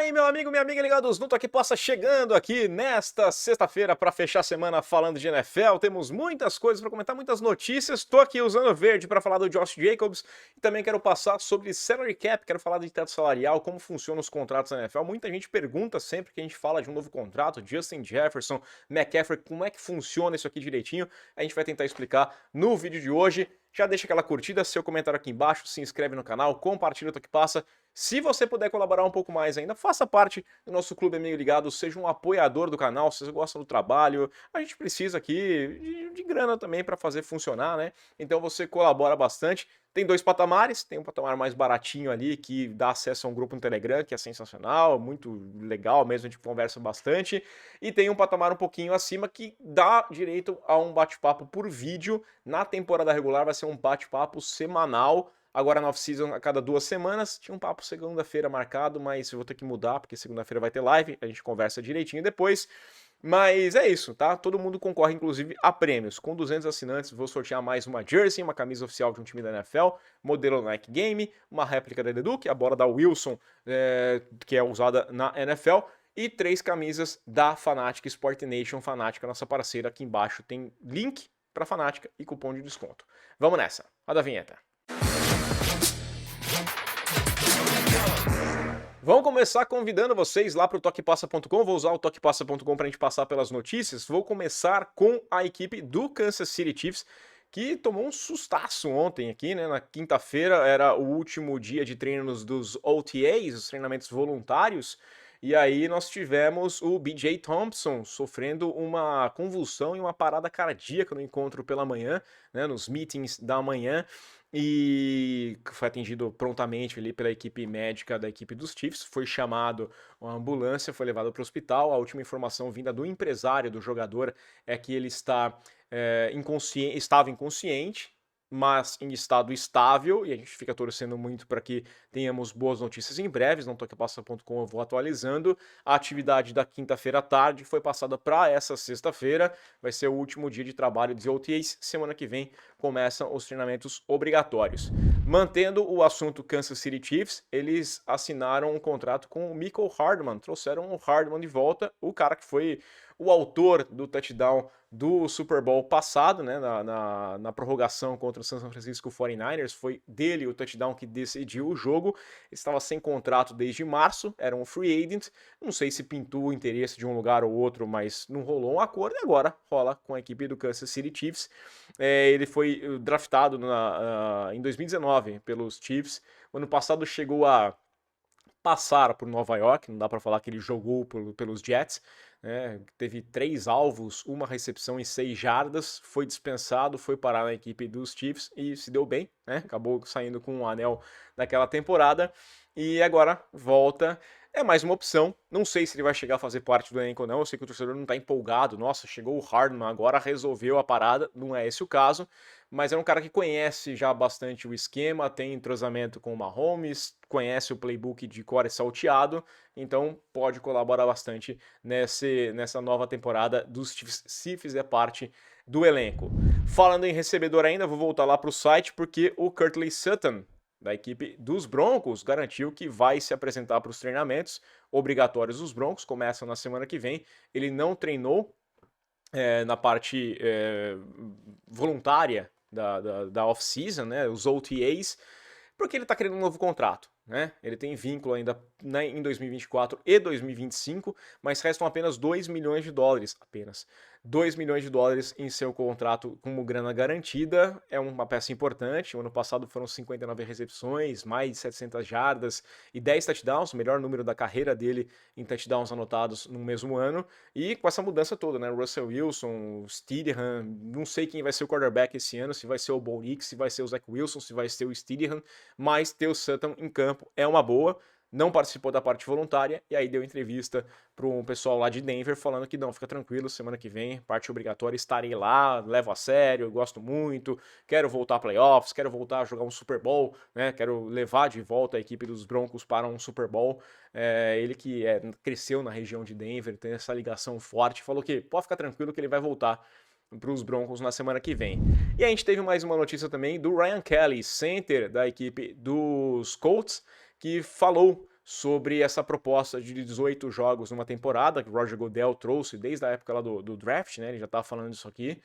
aí, meu amigo, minha amiga ligados no Toque Passa, chegando aqui nesta sexta-feira para fechar a semana falando de NFL. Temos muitas coisas para comentar, muitas notícias. Estou aqui usando o verde para falar do Josh Jacobs e também quero passar sobre salary cap, quero falar de teto salarial, como funcionam os contratos na NFL. Muita gente pergunta sempre que a gente fala de um novo contrato, Justin Jefferson, McCaffrey, como é que funciona isso aqui direitinho. A gente vai tentar explicar no vídeo de hoje. Já deixa aquela curtida, seu comentário aqui embaixo, se inscreve no canal, compartilha o Toque Passa. Se você puder colaborar um pouco mais ainda, faça parte do nosso Clube Amigo Ligado, seja um apoiador do canal, se você gosta do trabalho. A gente precisa aqui de grana também para fazer funcionar, né? Então você colabora bastante. Tem dois patamares, tem um patamar mais baratinho ali, que dá acesso a um grupo no Telegram, que é sensacional, muito legal mesmo, a gente conversa bastante. E tem um patamar um pouquinho acima, que dá direito a um bate-papo por vídeo. Na temporada regular vai ser um bate-papo semanal. Agora na off-season, a cada 2 semanas, tinha um papo segunda-feira marcado, mas eu vou ter que mudar, porque segunda-feira vai ter live, a gente conversa direitinho depois. Mas é isso, tá? Todo mundo concorre, inclusive, a prêmios. Com 200 assinantes, vou sortear mais uma jersey, uma camisa oficial de um time da NFL, modelo Nike Game, uma réplica da Deduc, a bola da Wilson, que é usada na NFL, e 3 camisas da Fanatic Sport Nation Fanática, nossa parceira. Aqui embaixo tem link para Fanática e cupom de desconto. Vamos nessa, roda a vinheta. Vamos começar convidando vocês lá para o toquepassa.com. Vou usar o toquepassa.com para a gente passar pelas notícias. Vou começar com a equipe do Kansas City Chiefs, que tomou um sustaço ontem aqui, né? Na quinta-feira era o último dia de treinos dos OTAs, os treinamentos voluntários. E aí nós tivemos o B.J. Thompson sofrendo uma convulsão e uma parada cardíaca no encontro pela manhã, né, nos meetings da manhã, e foi atendido prontamente ali pela equipe médica da equipe dos Chiefs, foi chamado uma ambulância, foi levado para o hospital. A última informação vinda do empresário do jogador é que ele estava inconsciente, mas em estado estável, e a gente fica torcendo muito para que tenhamos boas notícias em breves. No toquepassa.com eu vou atualizando. A atividade da quinta-feira à tarde foi passada para essa sexta-feira, vai ser o último dia de trabalho de OTAs. Semana que vem começam os treinamentos obrigatórios. Mantendo o assunto Kansas City Chiefs, eles assinaram um contrato com o Mecole Hardman, trouxeram o Hardman de volta, o cara que foi o autor do touchdown do Super Bowl passado, né, na prorrogação contra o San Francisco 49ers, foi dele o touchdown que decidiu o jogo. Ele estava sem contrato desde março, era um free agent, não sei se pintou o interesse de um lugar ou outro, mas não rolou um acordo, e agora rola com a equipe do Kansas City Chiefs. Ele foi draftado em 2019 pelos Chiefs, o ano passado chegou a passar por Nova York, não dá para falar que ele jogou pelos Jets, né? Teve 3 alvos, uma recepção e 6 jardas, foi dispensado, foi parar na equipe dos Chiefs e se deu bem, né? Acabou saindo com um anel daquela temporada e agora volta. É mais uma opção, não sei se ele vai chegar a fazer parte do elenco ou não, eu sei que o torcedor não tá empolgado, nossa, chegou o Hardman, agora resolveu a parada, não é esse o caso, mas é um cara que conhece já bastante o esquema, tem entrosamento com o Mahomes, conhece o playbook de core salteado, então pode colaborar bastante nessa nova temporada dos Chiefs, se fizer parte do elenco. Falando em recebedor ainda, vou voltar lá para o site, porque o Courtland Sutton, da equipe dos Broncos, garantiu que vai se apresentar para os treinamentos obrigatórios dos Broncos, começam na semana que vem. Ele não treinou na parte voluntária da off-season, né, os OTAs, porque ele está querendo um novo contrato. Né? Ele tem vínculo ainda em 2024 e 2025, mas restam apenas 2 milhões de dólares, apenas 2 milhões de dólares em seu contrato como grana garantida. É uma peça importante. O ano passado foram 59 recepções, mais de 700 jardas e 10 touchdowns, o melhor número da carreira dele em touchdowns anotados no mesmo ano. E com essa mudança toda, né? Russell Wilson, Steedham, não sei quem vai ser o quarterback esse ano, se vai ser o Bo Nix, se vai ser o Zach Wilson, se vai ser o Steedham, mas ter o Sutton em campo é uma boa. Não participou da parte voluntária e aí deu entrevista para um pessoal lá de Denver falando que não, fica tranquilo, semana que vem, parte obrigatória, estarei lá, levo a sério, gosto muito, quero voltar a playoffs, quero voltar a jogar um Super Bowl, né? Quero levar de volta a equipe dos Broncos para um Super Bowl. Ele que cresceu na região de Denver, tem essa ligação forte, falou que pode ficar tranquilo que ele vai voltar para os Broncos na semana que vem. E a gente teve mais uma notícia também do Ryan Kelly, center da equipe dos Colts, que falou sobre essa proposta de 18 jogos numa temporada que o Roger Goodell trouxe desde a época lá do draft, né? Ele já estava falando disso aqui.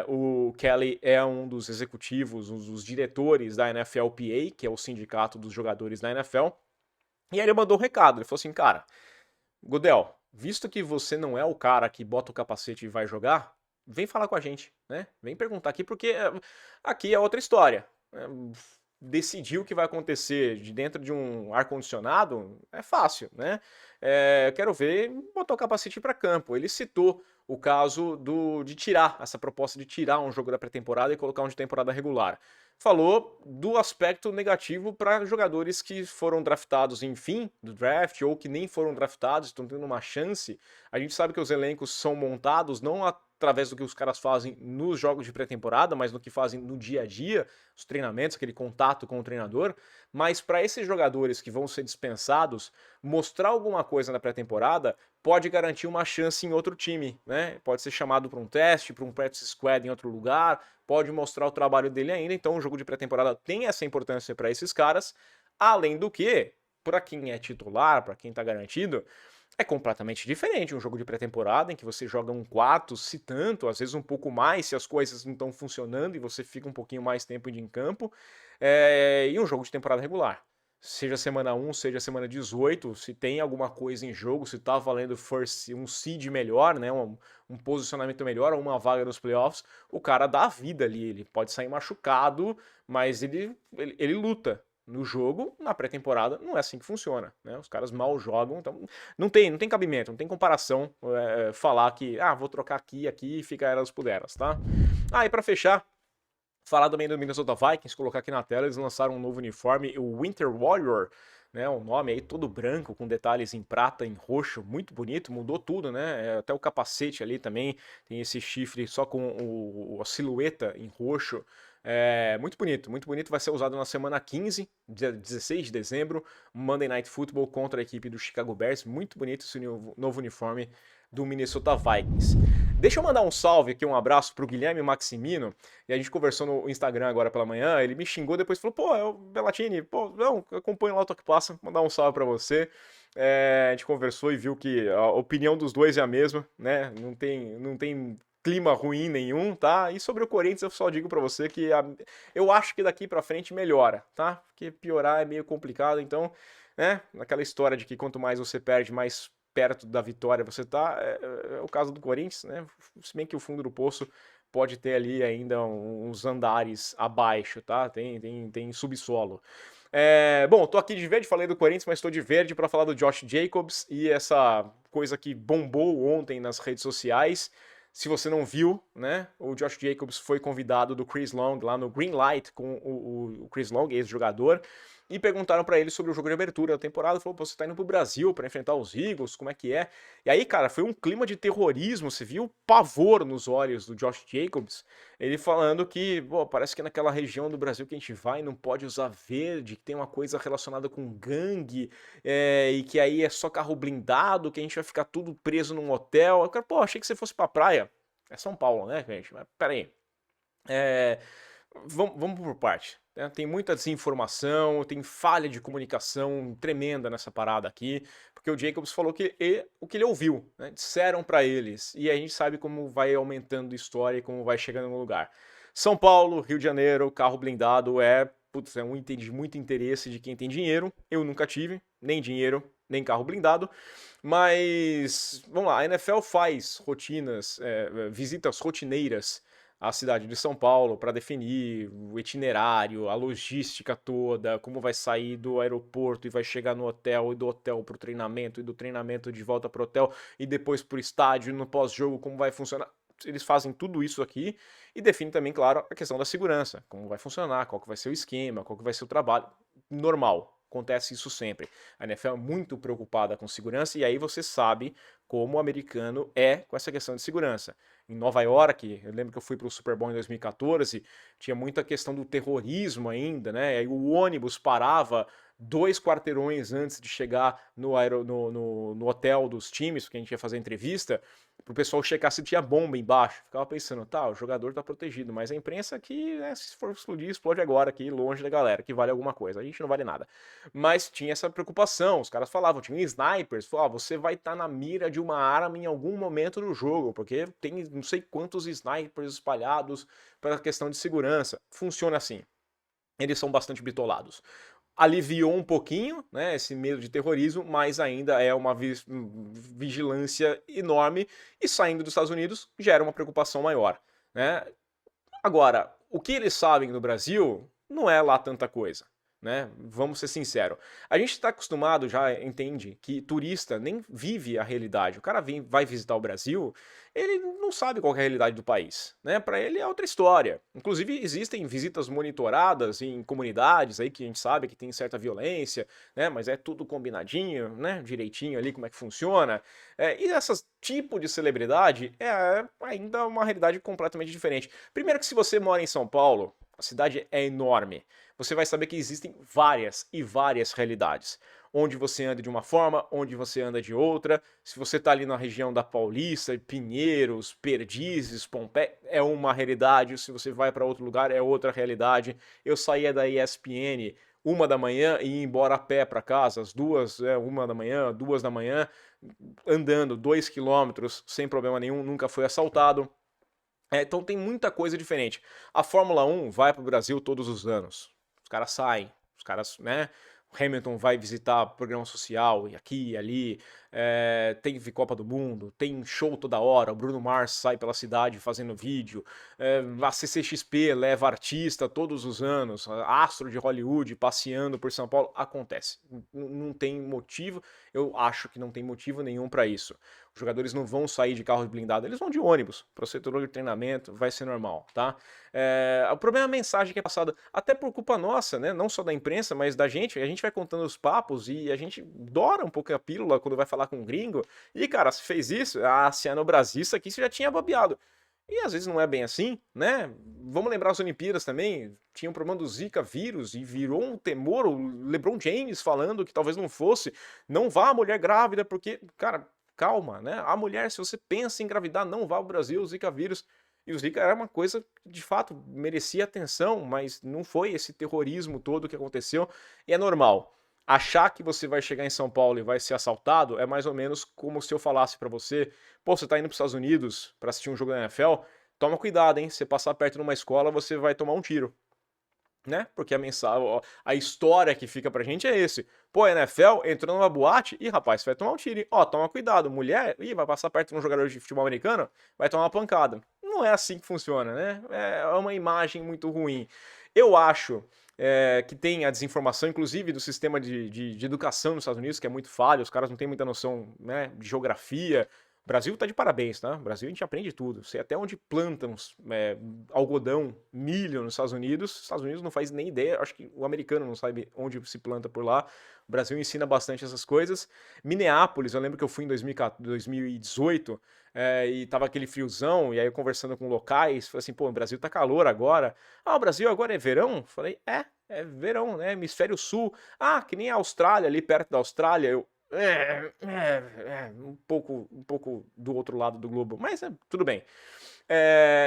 O Kelly é um dos executivos, um dos diretores da NFLPA, que é o sindicato dos jogadores da NFL. E aí ele mandou um recado, ele falou assim, cara, Goodell, visto que você não é o cara que bota o capacete e vai jogar, vem falar com a gente, né? Vem perguntar aqui, porque aqui é outra história. Decidir o que vai acontecer de dentro de um ar-condicionado é fácil, né? Quero ver botar o capacete para campo. Ele citou o caso de tirar, essa proposta de tirar um jogo da pré-temporada e colocar um de temporada regular. Falou do aspecto negativo para jogadores que foram draftados em fim do draft ou que nem foram draftados, estão tendo uma chance. A gente sabe que os elencos são montados não através do que os caras fazem nos jogos de pré-temporada, mas no que fazem no dia a dia, os treinamentos, aquele contato com o treinador. Mas para esses jogadores que vão ser dispensados, mostrar alguma coisa na pré-temporada pode garantir uma chance em outro time, né? Pode ser chamado para um teste, para um practice squad em outro lugar, pode mostrar o trabalho dele ainda. Então o jogo de pré-temporada tem essa importância para esses caras. Além do que, para quem é titular, para quem está garantido, é completamente diferente um jogo de pré-temporada em que você joga um quarto, se tanto, às vezes um pouco mais, se as coisas não estão funcionando e você fica um pouquinho mais tempo em campo, e um jogo de temporada regular. Seja semana 1, seja semana 18, se tem alguma coisa em jogo, se tá valendo um seed melhor, né, um posicionamento melhor ou uma vaga nos playoffs, o cara dá a vida ali, ele pode sair machucado, mas ele luta. No jogo, na pré-temporada, não é assim que funciona, né? Os caras mal jogam, então não tem cabimento, não tem comparação falar que, vou trocar aqui e aqui e fica elas por elas, tá? E pra fechar, falar também do Minnesota Vikings, colocar aqui na tela, eles lançaram um novo uniforme, o Winter Warrior, né, o nome aí todo branco, com detalhes em prata, em roxo, muito bonito, mudou tudo, né, até o capacete ali também tem esse chifre só com a silhueta em roxo, muito bonito, vai ser usado na semana 15, dia 16 de dezembro, Monday Night Football contra a equipe do Chicago Bears, muito bonito esse novo uniforme do Minnesota Vikings. Deixa eu mandar um salve aqui, um abraço pro Guilherme Maximino, e a gente conversou no Instagram agora pela manhã, ele me xingou depois, falou, pô, é o Bellatini, pô, não, acompanha lá o Toque Passa, mandar um salve pra você. A gente conversou e viu que a opinião dos dois é a mesma, né, não tem clima ruim nenhum, tá? E sobre o Corinthians eu só digo pra você que eu acho que daqui pra frente melhora, tá? Porque piorar é meio complicado, então, né, naquela história de que quanto mais você perde, mais perto da vitória você tá, é o caso do Corinthians, né? Se bem que o fundo do poço pode ter ali ainda uns andares abaixo, tá? Tem subsolo. Bom, tô aqui de verde, falei do Corinthians, mas tô de verde para falar do Josh Jacobs e essa coisa que bombou ontem nas redes sociais. Se você não viu, né, o Josh Jacobs foi convidado do Chris Long lá no Green Light com o Chris Long, ex-jogador, e perguntaram para ele sobre o jogo de abertura da temporada. Ele falou, pô, você tá indo pro Brasil para enfrentar os Eagles, como é que é? E aí, cara, foi um clima de terrorismo, você viu pavor nos olhos do Josh Jacobs, ele falando que, pô, parece que naquela região do Brasil que a gente vai não pode usar verde, que tem uma coisa relacionada com gangue, e que aí é só carro blindado, que a gente vai ficar tudo preso num hotel. Eu, cara, pô, achei que você fosse pra praia. É São Paulo, né, gente? Mas peraí. Vamos por parte. Né? Tem muita desinformação, tem falha de comunicação tremenda nessa parada aqui, porque o Jacobs falou o que ele ouviu, né? Disseram para eles, e a gente sabe como vai aumentando a história e como vai chegando no lugar. São Paulo, Rio de Janeiro, carro blindado é um item de muito interesse de quem tem dinheiro. Eu nunca tive, nem dinheiro, nem carro blindado. Mas, vamos lá, a NFL faz rotinas, visitas rotineiras à cidade de São Paulo para definir o itinerário, a logística toda, como vai sair do aeroporto e vai chegar no hotel, e do hotel para o treinamento, e do treinamento de volta para o hotel, e depois para o estádio, e no pós-jogo, como vai funcionar. Eles fazem tudo isso aqui e definem também, claro, a questão da segurança, como vai funcionar, qual que vai ser o esquema, qual que vai ser o trabalho. Normal, acontece isso sempre. A NFL é muito preocupada com segurança e aí você sabe como o americano é com essa questão de segurança. Em Nova York, eu lembro que eu fui para o Super Bowl em 2014, tinha muita questão do terrorismo ainda, né? Aí o ônibus parava 2 quarteirões antes de chegar no hotel dos times, porque a gente ia fazer entrevista, pro pessoal checar se tinha bomba embaixo. Ficava pensando, tá, o jogador tá protegido, mas a imprensa aqui, né, se for explodir, explode agora, aqui longe da galera, que vale alguma coisa. A gente não vale nada. Mas tinha essa preocupação, os caras falavam, tinha snipers, falavam, você vai estar na mira de uma arma em algum momento do jogo, porque tem não sei quantos snipers espalhados para questão de segurança. Funciona assim. Eles são bastante bitolados. Aliviou um pouquinho, né, esse medo de terrorismo, mas ainda é uma vigilância enorme e saindo dos Estados Unidos gera uma preocupação maior, né? Agora, o que eles sabem no Brasil não é lá tanta coisa, né? Vamos ser sinceros. A gente está acostumado, já entende, que turista nem vive a realidade. O cara vai visitar o Brasil, ele não sabe qual é a realidade do país, né? Para ele é outra história. Inclusive, existem visitas monitoradas em comunidades aí que a gente sabe que tem certa violência, né? Mas é tudo combinadinho, né? Direitinho ali como é que funciona. E esse tipo de celebridade é ainda uma realidade completamente diferente. Primeiro que se você mora em São Paulo, a cidade é enorme. Você vai saber que existem várias e várias realidades. Onde você anda de uma forma, onde você anda de outra. Se você está ali na região da Paulista, Pinheiros, Perdizes, Pompeia, é uma realidade. Se você vai para outro lugar, é outra realidade. Eu saía da ESPN 1 da manhã e ia embora a pé para casa, às 1 da manhã, 2 da manhã, andando 2 km sem problema nenhum, nunca fui assaltado. Então tem muita coisa diferente. A Fórmula 1 vai para o Brasil todos os anos. Os caras saem, os caras, né? O Hamilton vai visitar programa social, e aqui e ali. Tem Copa do Mundo, tem show toda hora. O Bruno Mars sai pela cidade fazendo vídeo. A CCXP leva artista todos os anos. Astro de Hollywood passeando por São Paulo. Acontece. Não tem motivo. Eu acho que não tem motivo nenhum para isso. Os jogadores não vão sair de carro blindado, eles vão de ônibus para o setor de treinamento, vai ser normal, tá? O problema é a mensagem que é passada, até por culpa nossa, né? Não só da imprensa, mas da gente. A gente vai contando os papos e a gente dora um pouco a pílula quando vai falar com um gringo. E, cara, se fez isso, se é no Brasil, isso aqui você já tinha babeado. E às vezes não é bem assim, né? Vamos lembrar as Olimpíadas também, tinha um problema do Zika vírus e virou um temor, o LeBron James falando que talvez não fosse, não vá a mulher grávida, porque, cara, calma, né? A mulher, se você pensa em engravidar, não vá ao Brasil, o Zika vírus. E o Zika era uma coisa que, de fato, merecia atenção, mas não foi esse terrorismo todo que aconteceu. E é normal. Achar que você vai chegar em São Paulo e vai ser assaltado é mais ou menos como se eu falasse pra você, pô, você tá indo pros Estados Unidos pra assistir um jogo da NFL, toma cuidado, hein? Se você passar perto de uma escola, você vai tomar um tiro, né? Porque a mensagem, a história que fica pra gente é esse. Pô, a NFL entrou numa boate e, rapaz, você vai tomar um tiro. Ó, toma cuidado. Mulher, vai passar perto de um jogador de futebol americano, vai tomar uma pancada. Não é assim que funciona, né? É uma imagem muito ruim. Eu acho que tem a desinformação, inclusive, do sistema de educação nos Estados Unidos, que é muito falho, os caras não têm muita noção, né, de geografia. O Brasil tá de parabéns, tá? No Brasil a gente aprende tudo. Sei até onde plantam algodão, milho nos Estados Unidos. Os Estados Unidos não faz nem ideia. Acho que o americano não sabe onde se planta por lá. O Brasil ensina bastante essas coisas. Minneapolis, eu lembro que eu fui em 2018 e tava aquele friozão. E aí eu conversando com locais, falei assim, pô, o Brasil tá calor agora. Ah, o Brasil agora é verão? Falei, é verão, né? Hemisfério Sul. Ah, que nem a Austrália, ali perto da Austrália. Um pouco do outro lado do globo, mas tudo bem.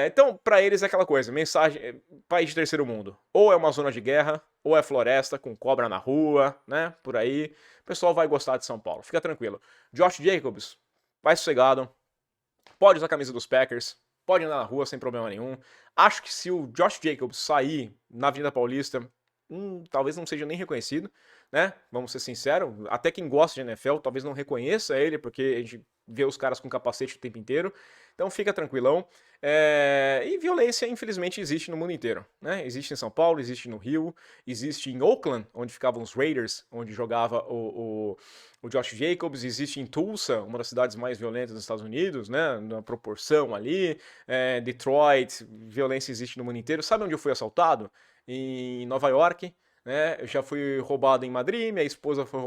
Então, para eles é aquela coisa, mensagem, país de terceiro mundo, ou é uma zona de guerra, ou é floresta com cobra na rua, né, por aí, o pessoal vai gostar de São Paulo, fica tranquilo. Josh Jacobs, vai sossegado, pode usar a camisa dos Packers, pode andar na rua sem problema nenhum. Acho que se o Josh Jacobs sair na Avenida Paulista, talvez não seja nem reconhecido, né? Vamos ser sinceros, até quem gosta de NFL talvez não reconheça ele, porque a gente vê os caras com capacete o tempo inteiro. Então fica tranquilão. E violência, infelizmente, existe no mundo inteiro, né? Existe em São Paulo, existe no Rio, existe em Oakland, onde ficavam os Raiders, onde jogava o Josh Jacobs, existe em Tulsa, uma das cidades mais violentas dos Estados Unidos, né? Na proporção ali. Detroit, violência existe no mundo inteiro. Sabe onde eu fui assaltado? Em Nova York, né? Eu já fui roubado em Madrid, minha esposa foi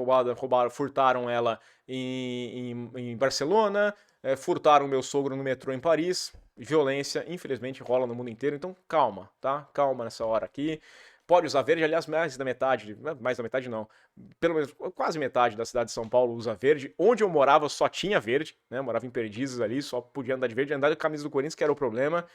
furtaram ela em Barcelona, furtaram meu sogro no metrô em Paris. Violência, infelizmente, rola no mundo inteiro, então calma, tá? Calma nessa hora aqui. pode usar verde, aliás, mais da metade não, pelo menos quase metade da cidade de São Paulo usa verde. Onde eu morava só tinha verde, né? Eu morava em Perdizes ali, só podia andar de verde, andar de camisa do Corinthians, que era o problema.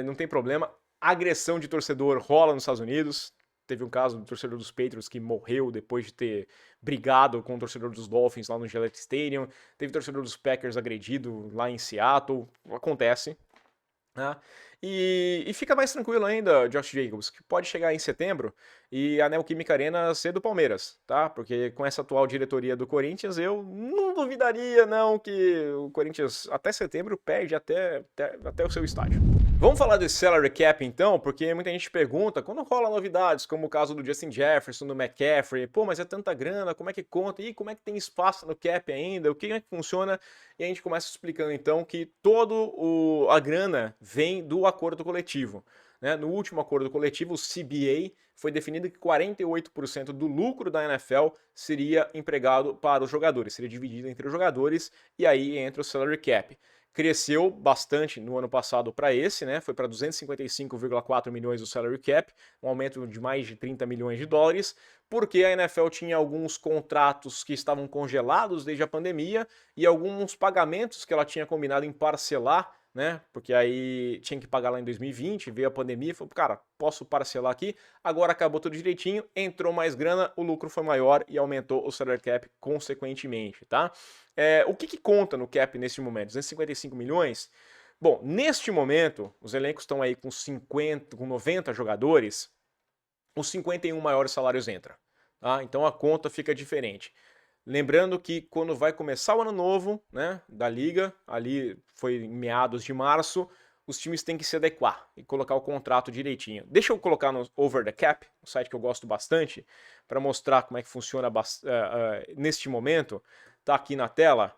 Não tem problema. Agressão de torcedor rola nos Estados Unidos. Teve um caso do torcedor dos Patriots que morreu depois de ter brigado com o torcedor dos Dolphins lá no Gillette Stadium. Teve torcedor dos Packers agredido lá em Seattle. Acontece. Né? E fica mais tranquilo ainda, Josh Jacobs, que pode chegar em setembro e a Neoquímica Arena ser do Palmeiras, tá? Porque com essa atual diretoria do Corinthians, eu não duvidaria, não, que o Corinthians até setembro perde até o seu estádio. Vamos falar desse salary cap então, porque muita gente pergunta quando rola novidades, como o caso do Justin Jefferson, do McCaffrey, pô, mas é tanta grana, como é que conta? E como é que tem espaço no cap ainda? O que é que funciona? E a gente começa explicando então que a grana vem do acordo coletivo. Né? No último acordo coletivo, o CBA, foi definido que 48% do lucro da NFL seria empregado para os jogadores, seria dividido entre os jogadores, e aí entra o salary cap. Cresceu bastante no ano passado para esse, né? Foi para 255,4 milhões o salary cap, um aumento de mais de 30 milhões de dólares, porque a NFL tinha alguns contratos que estavam congelados desde a pandemia e alguns pagamentos que ela tinha combinado em parcelar, né? Porque aí tinha que pagar lá em 2020, veio a pandemia e falou, cara, posso parcelar aqui? Agora acabou tudo direitinho, entrou mais grana, o lucro foi maior e aumentou o salary cap consequentemente, tá? O que conta no cap neste momento? 255 milhões? Bom, neste momento, os elencos estão aí com 90 jogadores, os 51 maiores salários entram. Tá? Então a conta fica diferente. Lembrando que quando vai começar o ano novo, né, da liga, ali foi em meados de março, os times têm que se adequar e colocar o contrato direitinho. Deixa eu colocar no Over the Cap, um site que eu gosto bastante, para mostrar como é que funciona neste momento. Tá aqui na tela.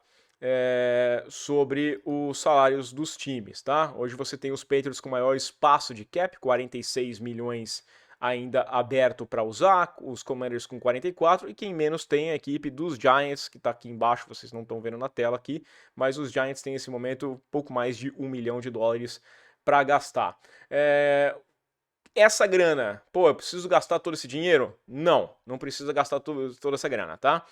Sobre os salários dos times, tá? Hoje você tem os Patriots com maior espaço de cap, 46 milhões ainda aberto para usar, os Commanders com 44, e quem menos tem é a equipe dos Giants, que está aqui embaixo, vocês não estão vendo na tela aqui, mas os Giants têm nesse momento pouco mais de $1 milhão para gastar. Essa grana, pô, eu preciso gastar todo esse dinheiro? Não precisa gastar toda essa grana, tá?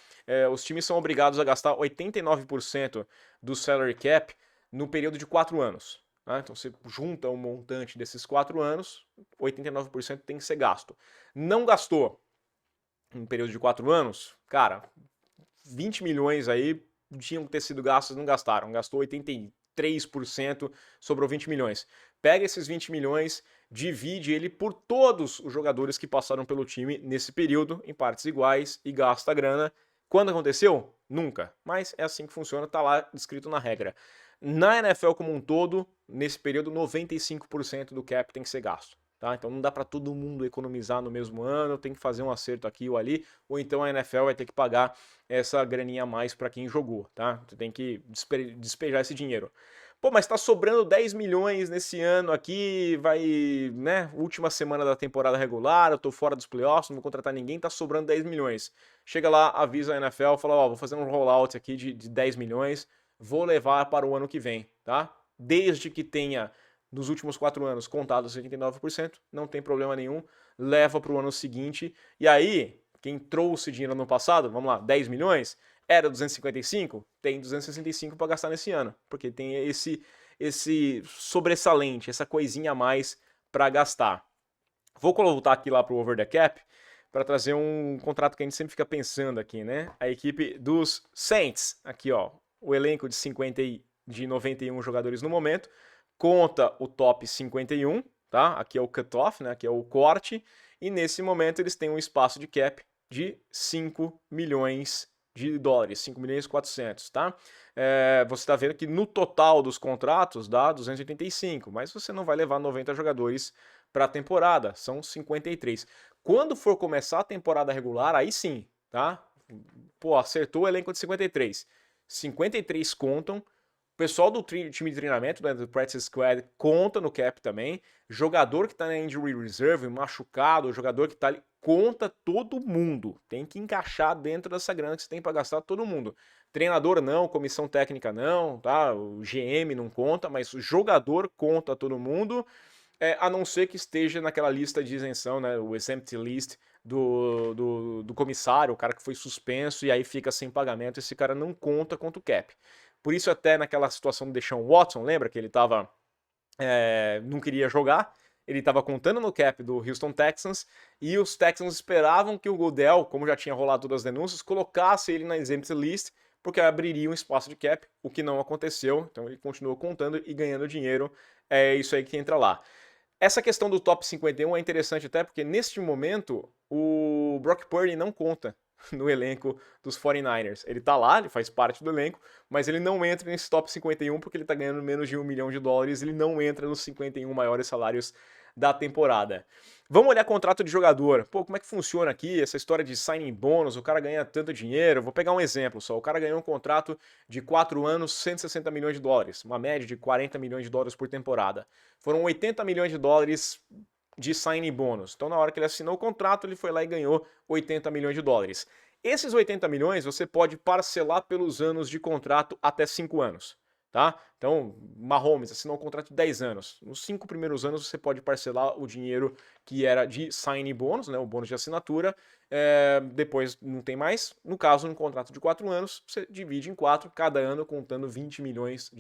Os times são obrigados a gastar 89% do salary cap no período de 4 anos. Tá? Então você junta o montante desses 4 anos, 89% tem que ser gasto. Não gastou no período de 4 anos, cara, 20 milhões aí tinham que ter sido gastos, não gastaram. Gastou 83%, sobrou 20 milhões. Pega esses 20 milhões, divide ele por todos os jogadores que passaram pelo time nesse período, em partes iguais, e gasta a grana. Quando aconteceu? Nunca. Mas é assim que funciona, tá lá descrito na regra. Na NFL como um todo, nesse período, 95% do cap tem que ser gasto. Tá? Então não dá para todo mundo economizar no mesmo ano, tem que fazer um acerto aqui ou ali, ou então a NFL vai ter que pagar essa graninha a mais para quem jogou, tá? Você tem que despejar esse dinheiro. Pô, mas tá sobrando 10 milhões nesse ano aqui, vai, né, última semana da temporada regular, eu tô fora dos playoffs, não vou contratar ninguém, tá sobrando 10 milhões. Chega lá, avisa a NFL, fala, ó, vou fazer um rollout aqui de 10 milhões, vou levar para o ano que vem, tá? Desde que tenha nos últimos 4 anos contado 79%, não tem problema nenhum, leva para o ano seguinte, e aí, quem trouxe dinheiro no passado, vamos lá, 10 milhões, era 255, tem 265 para gastar nesse ano, porque tem esse sobressalente, essa coisinha a mais para gastar. Vou voltar aqui lá para o Over the Cap, para trazer um contrato que a gente sempre fica pensando aqui, né? A equipe dos Saints, aqui ó, o elenco de 91 jogadores no momento, conta o top 51, tá? Aqui é o cutoff, né? Aqui é o corte, e nesse momento eles têm um espaço de cap de 5 milhões de dólares, 5 milhões e 400, tá? Você está vendo que no total dos contratos dá 285, mas você não vai levar 90 jogadores para a temporada, são 53. Quando for começar a temporada regular, aí sim, tá? Pô, acertou o elenco de 53. 53 contam. O pessoal do time de treinamento, né, do Practice Squad, conta no cap também. Jogador que tá na Injury Reserve, machucado, jogador que tá ali, conta todo mundo. Tem que encaixar dentro dessa grana que você tem para gastar todo mundo. Treinador não, comissão técnica não, tá? O GM não conta, mas o jogador conta todo mundo. a não ser que esteja naquela lista de isenção, né, o exempt list do comissário, o cara que foi suspenso e aí fica sem pagamento, esse cara não conta contra o cap. Por isso até naquela situação do Deshaun Watson, lembra que ele não queria jogar, ele estava contando no cap do Houston Texans, e os Texans esperavam que o Goodell, como já tinha rolado todas as denúncias, colocasse ele na exempt list, porque abriria um espaço de cap, o que não aconteceu, então ele continuou contando e ganhando dinheiro, é isso aí que entra lá. Essa questão do top 51 é interessante até porque neste momento o Brock Purdy não conta no elenco dos 49ers. Ele tá lá, ele faz parte do elenco, mas ele não entra nesse top 51 porque ele tá ganhando menos de $1 milhão, ele não entra nos 51 maiores salários da temporada. Vamos olhar contrato de jogador. Pô, como é que funciona aqui essa história de signing bônus? O cara ganha tanto dinheiro. Vou pegar um exemplo só. O cara ganhou um contrato de 4 anos, $160 milhões, uma média de $40 milhões por temporada. Foram $80 milhões de signing bônus. Então, na hora que ele assinou o contrato, ele foi lá e ganhou $80 milhões. Esses 80 milhões você pode parcelar pelos anos de contrato até 5 anos. Tá? Então, Mahomes assinou um contrato de 10 anos. Nos 5 primeiros anos você pode parcelar o dinheiro que era de signing bônus, né, o bônus de assinatura, depois não tem mais. No caso, no contrato de 4 anos, você divide em 4, cada ano contando $20 milhões.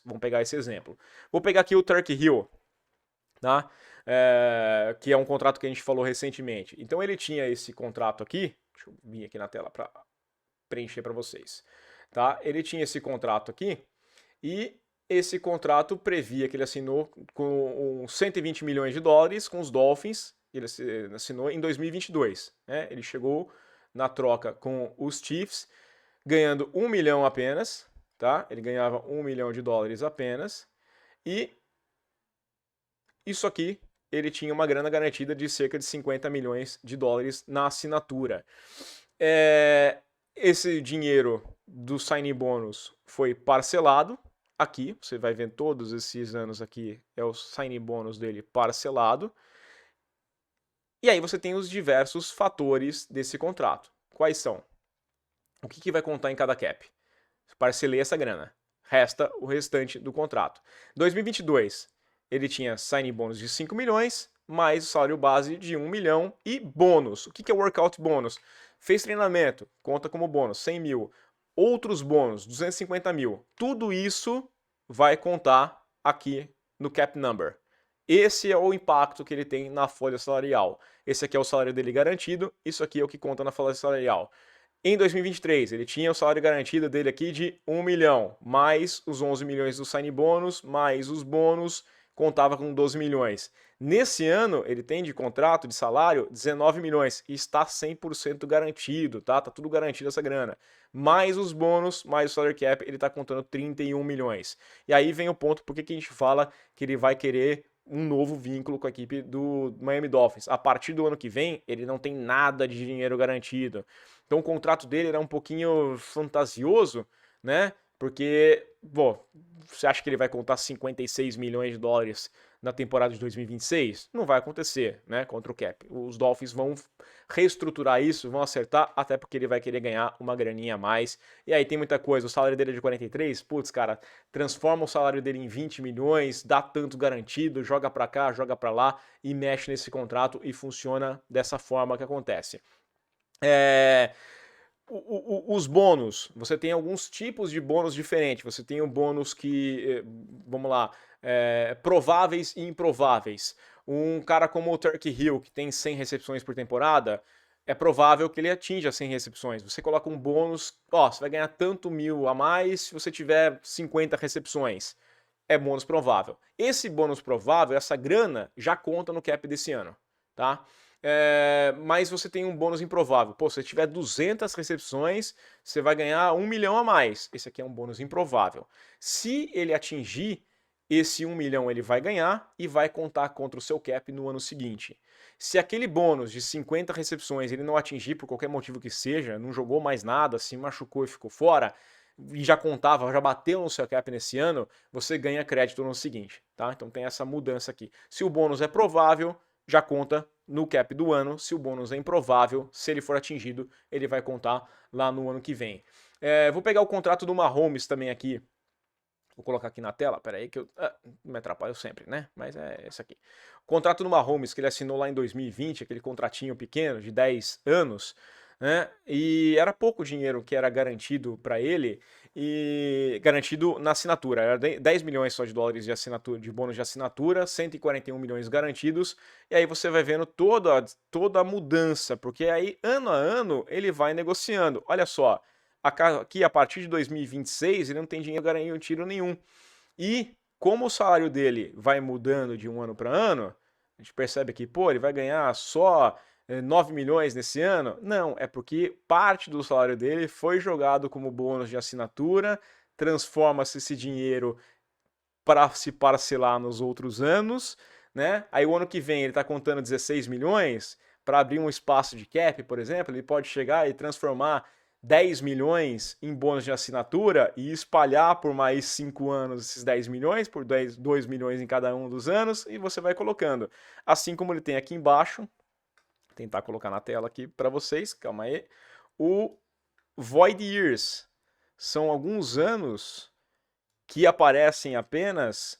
Vamos pegar esse exemplo. Vou pegar aqui o Turkey Hill, tá? Que é um contrato que a gente falou recentemente. Então ele tinha esse contrato aqui, deixa eu vir aqui na tela para preencher para vocês. Tá? Ele tinha esse contrato aqui, e esse contrato previa que ele assinou com $120 milhões com os Dolphins, ele assinou em 2022. Né? Ele chegou na troca com os Chiefs, ganhando $1 milhão apenas, tá? Ele ganhava $1 milhão apenas, e isso aqui ele tinha uma grana garantida de cerca de $50 milhões na assinatura. Esse dinheiro do signing bônus foi parcelado. Aqui, você vai ver todos esses anos aqui, é o signing bônus dele parcelado. E aí você tem os diversos fatores desse contrato. Quais são? O que vai contar em cada cap? Parcelei essa grana. Resta o restante do contrato. 2022, ele tinha signing bônus de 5 milhões, mais o salário base de 1 milhão e bônus. O que é workout bônus? Fez treinamento, conta como bônus, 100 mil. Outros bônus, 250 mil. Tudo isso vai contar aqui no cap number. Esse é o impacto que ele tem na folha salarial. Esse aqui é o salário dele garantido, isso aqui é o que conta na folha salarial. Em 2023, ele tinha o salário garantido dele aqui de 1 milhão, mais os 11 milhões do sign bônus, mais os bônus, contava com 12 milhões. Nesse ano, ele tem de contrato, de salário, 19 milhões e está 100% garantido, tá? Tá tudo garantido essa grana. Mais os bônus, mais o salary cap, ele tá contando 31 milhões. E aí vem o ponto porque que a gente fala que ele vai querer um novo vínculo com a equipe do Miami Dolphins. A partir do ano que vem, ele não tem nada de dinheiro garantido. Então o contrato dele era um pouquinho fantasioso, né? Porque, bom, você acha que ele vai contar $56 milhões na temporada de 2026? Não vai acontecer, né? Contra o cap. Os Dolphins vão reestruturar isso, vão acertar, até porque ele vai querer ganhar uma graninha a mais. E aí tem muita coisa. O salário dele é de 43, putz, cara, transforma o salário dele em 20 milhões, dá tanto garantido, joga pra cá, joga pra lá e mexe nesse contrato e funciona dessa forma que acontece. Os bônus, você tem alguns tipos de bônus diferentes. Você tem o bônus que, vamos lá, prováveis e improváveis. Um cara como o Turkey Hill, que tem 100 recepções por temporada, é provável que ele atinja 100 recepções. Você coloca um bônus, você vai ganhar tanto mil a mais se você tiver 50 recepções. É bônus provável. Esse bônus provável, essa grana, já conta no cap desse ano, tá? Mas você tem um bônus improvável. Pô, se você tiver 200 recepções, você vai ganhar 1 milhão a mais. Esse aqui é um bônus improvável. Se ele atingir esse 1 milhão, ele vai ganhar e vai contar contra o seu cap no ano seguinte. Se aquele bônus de 50 recepções ele não atingir por qualquer motivo que seja, não jogou mais nada, se machucou e ficou fora, e já contava, já bateu no seu cap nesse ano, você ganha crédito no ano seguinte, tá? Então tem essa mudança aqui. Se o bônus é provável, já conta no cap do ano. Se o bônus é improvável, se ele for atingido, ele vai contar lá no ano que vem. Vou pegar o contrato do Mahomes também aqui Vou colocar aqui na tela, peraí que eu me atrapalho sempre, né? Mas é esse aqui. O contrato do Mahomes, que ele assinou lá em 2020, aquele contratinho pequeno de 10 anos, né? E era pouco dinheiro que era garantido para ele, e garantido na assinatura. Era 10 milhões só de dólares de assinatura, de bônus de assinatura, 141 milhões garantidos, e aí você vai vendo toda a mudança, porque aí ano a ano ele vai negociando. Olha só, aqui a partir de 2026 ele não tem dinheiro garantido nenhum. E como o salário dele vai mudando de um ano para ano, a gente percebe que, pô, ele vai ganhar só 9 milhões nesse ano? Não, é porque parte do salário dele foi jogado como bônus de assinatura, transforma-se esse dinheiro para se parcelar nos outros anos, né? Aí o ano que vem ele está contando 16 milhões, para abrir um espaço de cap, por exemplo, ele pode chegar e transformar 10 milhões em bônus de assinatura e espalhar por mais 5 anos esses 10 milhões, por 2 milhões em cada um dos anos, e você vai colocando. Assim como ele tem aqui embaixo, vou tentar colocar na tela aqui para vocês, calma aí, o Void Years. São alguns anos que aparecem apenas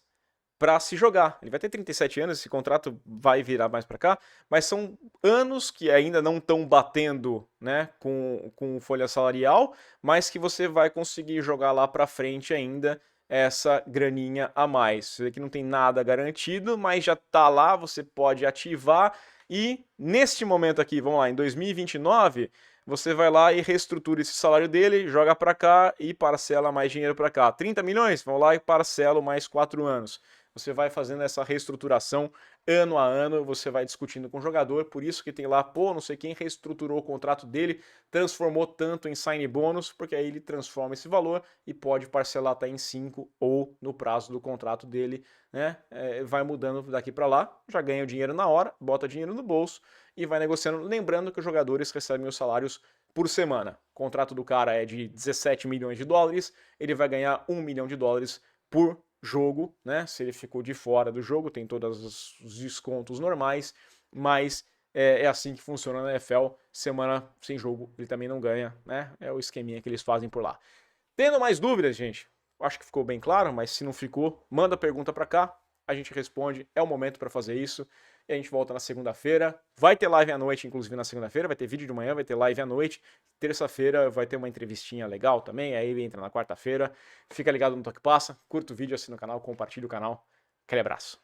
para se jogar. Ele vai ter 37 anos, esse contrato vai virar mais para cá, mas são anos que ainda não estão batendo, né, com folha salarial, mas que você vai conseguir jogar lá para frente ainda essa graninha a mais. Você vê que não tem nada garantido, mas já tá lá, você pode ativar e neste momento aqui, vamos lá, em 2029, você vai lá e reestrutura esse salário dele, joga para cá e parcela mais dinheiro para cá. 30 milhões, vão lá e parcela mais 4 anos. Você vai fazendo essa reestruturação ano a ano, você vai discutindo com o jogador, por isso que tem lá, pô, não sei quem reestruturou o contrato dele, transformou tanto em sign bônus, porque aí ele transforma esse valor e pode parcelar até em 5 ou no prazo do contrato dele, né? Vai mudando daqui para lá, já ganha o dinheiro na hora, bota dinheiro no bolso e vai negociando. Lembrando que os jogadores recebem os salários por semana. O contrato do cara é de 17 milhões de dólares, ele vai ganhar 1 milhão de dólares por jogo, né? Se ele ficou de fora do jogo, tem todos os descontos normais, mas é assim que funciona na NFL. Semana sem jogo, ele também não ganha, né? É o esqueminha que eles fazem por lá. Tendo mais dúvidas, gente, acho que ficou bem claro, mas se não ficou, manda pergunta para cá, a gente responde, é o momento para fazer isso. E a gente volta na segunda-feira. Vai ter live à noite, inclusive na segunda-feira. Vai ter vídeo de manhã, vai ter live à noite. Terça-feira vai ter uma entrevistinha legal também. Aí entra na quarta-feira. Fica ligado no Toque Passa. Curta o vídeo, assina o canal, compartilha o canal. Aquele abraço.